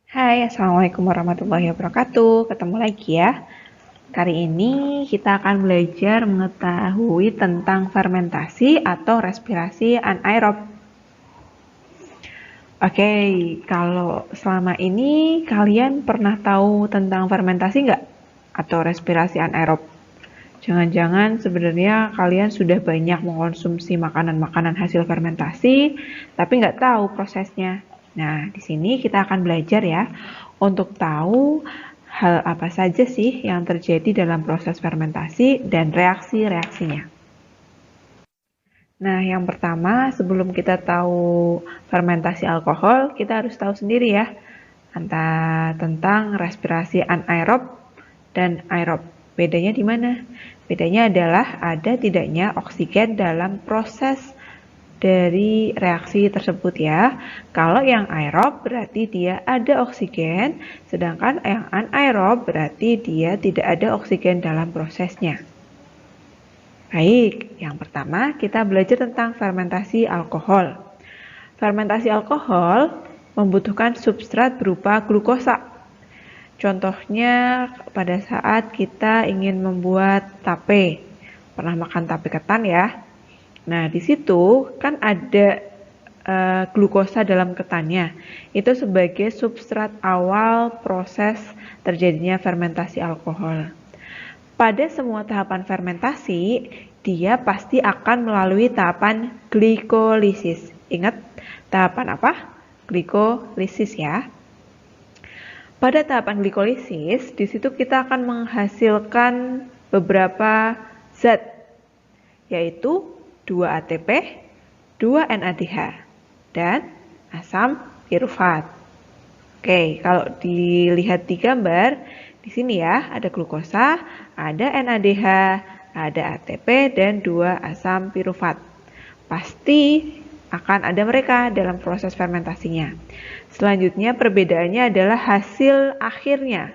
Hai, Assalamualaikum warahmatullahi wabarakatuh. Ketemu lagi ya. Kali ini kita akan belajar mengetahui tentang fermentasi atau respirasi anaerob. Oke, kalau selama ini kalian pernah tahu tentang fermentasi nggak? Atau respirasi anaerob? Jangan-jangan sebenarnya kalian sudah banyak mengkonsumsi makanan-makanan hasil fermentasi, tapi nggak tahu prosesnya. Nah, di sini kita akan belajar ya, untuk tahu hal apa saja sih yang terjadi dalam proses fermentasi dan reaksi-reaksinya. Nah, yang pertama, sebelum kita tahu fermentasi alkohol, kita harus tahu sendiri ya, tentang respirasi anaerob dan aerob. Bedanya di mana? Bedanya adalah ada tidaknya oksigen dalam proses dari reaksi tersebut ya. Kalau yang aerob berarti dia ada oksigen, sedangkan yang anaerob berarti dia tidak ada oksigen dalam prosesnya. Baik, yang pertama kita belajar tentang fermentasi alkohol. Fermentasi alkohol membutuhkan substrat berupa glukosa. Contohnya pada saat kita ingin membuat tape. Pernah makan tape ketan ya? Nah, di situ kan ada glukosa dalam ketannya. Itu sebagai substrat awal proses terjadinya fermentasi alkohol. Pada semua tahapan fermentasi, dia pasti akan melalui tahapan glikolisis. Ingat, tahapan apa? Glikolisis ya. Pada tahapan glikolisis, di situ kita akan menghasilkan beberapa zat, yaitu 2 ATP, 2 NADH, dan asam pirufat. Oke, kalau dilihat di gambar, di sini ya, ada glukosa, ada NADH, ada ATP, dan 2 asam pirufat. Pasti akan ada mereka dalam proses fermentasinya. Selanjutnya perbedaannya adalah hasil akhirnya.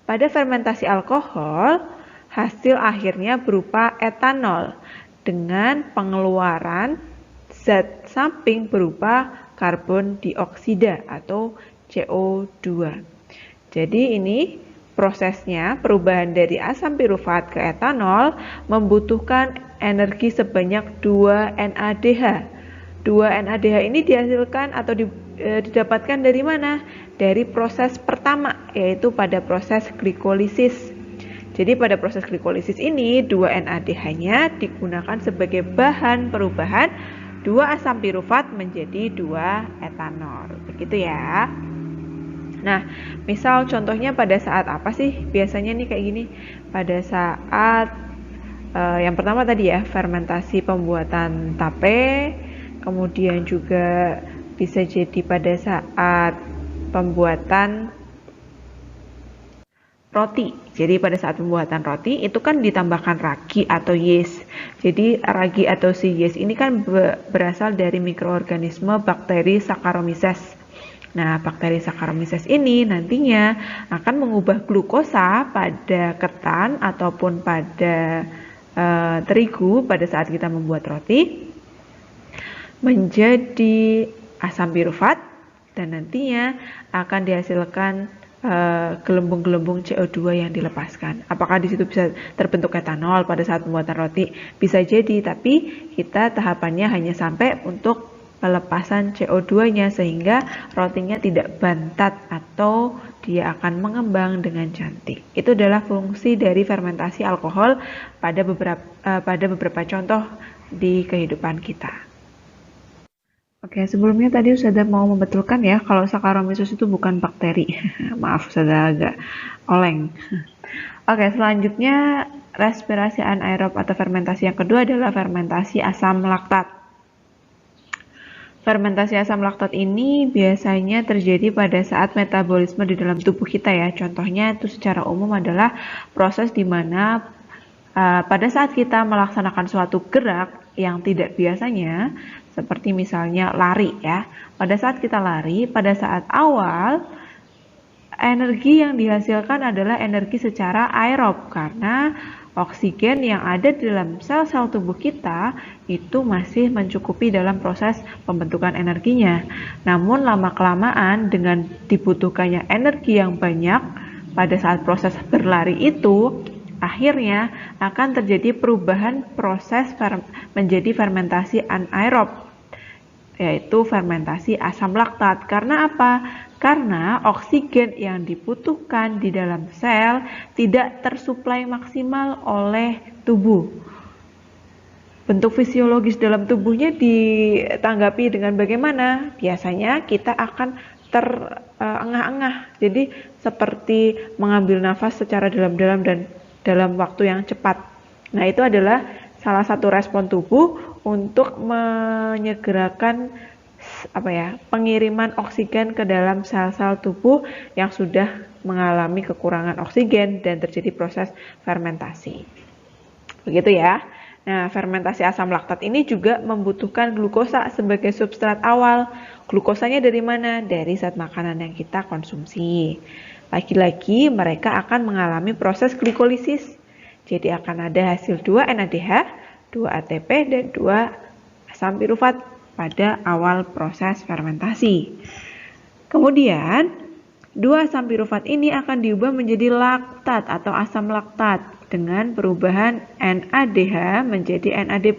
Pada fermentasi alkohol, hasil akhirnya berupa etanol dengan pengeluaran zat samping berupa karbon dioksida atau CO2. Jadi ini prosesnya perubahan dari asam pirufat ke etanol membutuhkan energi sebanyak 2 NADH. 2 NADH ini dihasilkan atau didapatkan dari mana? Dari proses pertama, yaitu pada proses glikolisis. Jadi pada proses glikolisis ini 2 NADH-nya digunakan sebagai bahan perubahan 2 asam pirufat menjadi 2 etanol. Begitu ya. Nah, misal contohnya pada saat apa sih? Biasanya nih kayak gini. Pada saat yang pertama tadi ya, fermentasi pembuatan tape, kemudian juga bisa jadi pada saat pembuatan roti. Jadi pada saat pembuatan roti itu kan ditambahkan ragi atau yeast. Jadi ragi atau si yeast ini kan berasal dari mikroorganisme bakteri Saccharomyces. Nah, bakteri Saccharomyces ini nantinya akan mengubah glukosa pada ketan ataupun pada terigu pada saat kita membuat roti menjadi asam pirufat dan nantinya akan dihasilkan gelembung-gelembung CO2 yang dilepaskan. Apakah di situ bisa terbentuk etanol pada saat pembuatan roti? Bisa jadi, tapi kita tahapannya hanya sampai untuk pelepasan CO2-nya sehingga rotinya tidak bantat atau dia akan mengembang dengan cantik. Itu adalah fungsi dari fermentasi alkohol pada beberapa contoh di kehidupan kita. Oke, sebelumnya tadi Ustazah mau membetulkan ya, kalau Saccharomyces itu bukan bakteri. Maaf, Ustazah agak oleng. Oke, selanjutnya respirasi anaerob atau fermentasi yang kedua adalah fermentasi asam laktat. Fermentasi asam laktat ini biasanya terjadi pada saat metabolisme di dalam tubuh kita ya. Contohnya itu secara umum adalah proses di mana pada saat kita melaksanakan suatu gerak yang tidak biasanya, seperti misalnya lari ya. Pada saat kita lari, pada saat awal, energi yang dihasilkan adalah energi secara aerob karena oksigen yang ada di dalam sel-sel tubuh kita itu masih mencukupi dalam proses pembentukan energinya. Namun lama-kelamaan dengan dibutuhkannya energi yang banyak pada saat proses berlari itu, akhirnya akan terjadi perubahan proses menjadi fermentasi anaerob, yaitu fermentasi asam laktat. Karena apa? Karena oksigen yang dibutuhkan di dalam sel tidak tersuplai maksimal oleh tubuh. Bentuk fisiologis dalam tubuhnya ditanggapi dengan bagaimana? Biasanya kita akan terengah-engah. Jadi seperti mengambil nafas secara dalam-dalam dan dalam waktu yang cepat. Nah, itu adalah salah satu respon tubuh untuk menyegerakan pengiriman oksigen ke dalam sel-sel tubuh yang sudah mengalami kekurangan oksigen dan terjadi proses fermentasi. Begitu ya. Nah, fermentasi asam laktat ini juga membutuhkan glukosa sebagai substrat awal. Glukosanya dari mana? Dari zat makanan yang kita konsumsi. Lagi-lagi mereka akan mengalami proses glikolisis. Jadi akan ada hasil 2 NADH, 2 ATP, dan 2 asam pirufat pada awal proses fermentasi. Kemudian, 2 asam pirufat ini akan diubah menjadi laktat atau asam laktat dengan perubahan NADH menjadi NAD+.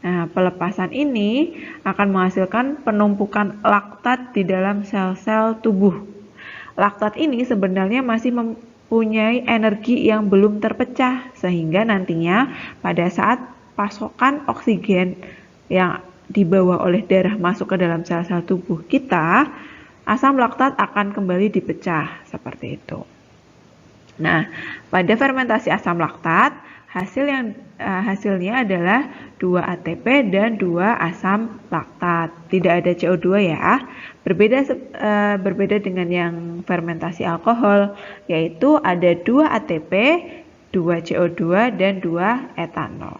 Nah, pelepasan ini akan menghasilkan penumpukan laktat di dalam sel-sel tubuh. Laktat ini sebenarnya masih mempunyai energi yang belum terpecah, sehingga nantinya pada saat pasokan oksigen yang dibawa oleh darah masuk ke dalam sel-sel tubuh kita, asam laktat akan kembali dipecah seperti itu. Nah, pada fermentasi asam laktat, hasilnya adalah 2 ATP dan 2 asam laktat. Tidak ada CO2 ya. Berbeda dengan yang fermentasi alkohol, yaitu ada 2 ATP, 2 CO2 dan 2 etanol.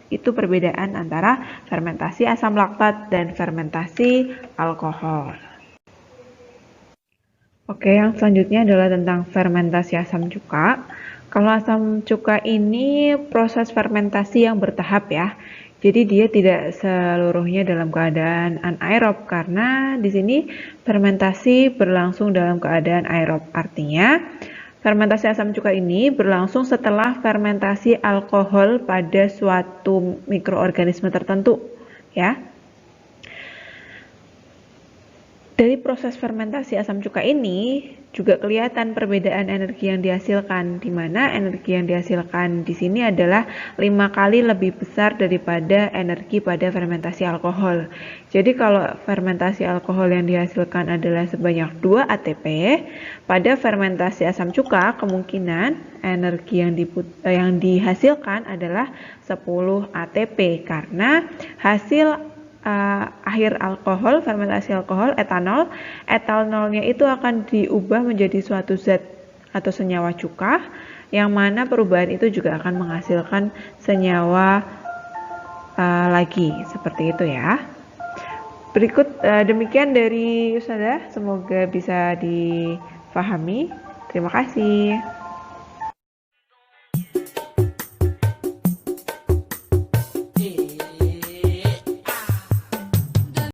Itu perbedaan antara fermentasi asam laktat dan fermentasi alkohol. Oke, yang selanjutnya adalah tentang fermentasi asam cuka. Kalau asam cuka ini proses fermentasi yang bertahap ya. Jadi dia tidak seluruhnya dalam keadaan anaerob karena di sini fermentasi berlangsung dalam keadaan aerob. Artinya fermentasi asam cuka ini berlangsung setelah fermentasi alkohol pada suatu mikroorganisme tertentu, ya. Dari proses fermentasi asam cuka ini juga kelihatan perbedaan energi yang dihasilkan, di mana energi yang dihasilkan di sini adalah 5 kali lebih besar daripada energi pada fermentasi alkohol. Jadi kalau fermentasi alkohol yang dihasilkan adalah sebanyak 2 ATP, pada fermentasi asam cuka kemungkinan energi yang dihasilkan adalah 10 ATP karena hasil akhir alkohol, fermentasi alkohol, etanolnya itu akan diubah menjadi suatu zat atau senyawa cuka, yang mana perubahan itu juga akan menghasilkan senyawa lagi, seperti itu ya. Berikut demikian dari Ustazah, semoga bisa difahami. Terima kasih.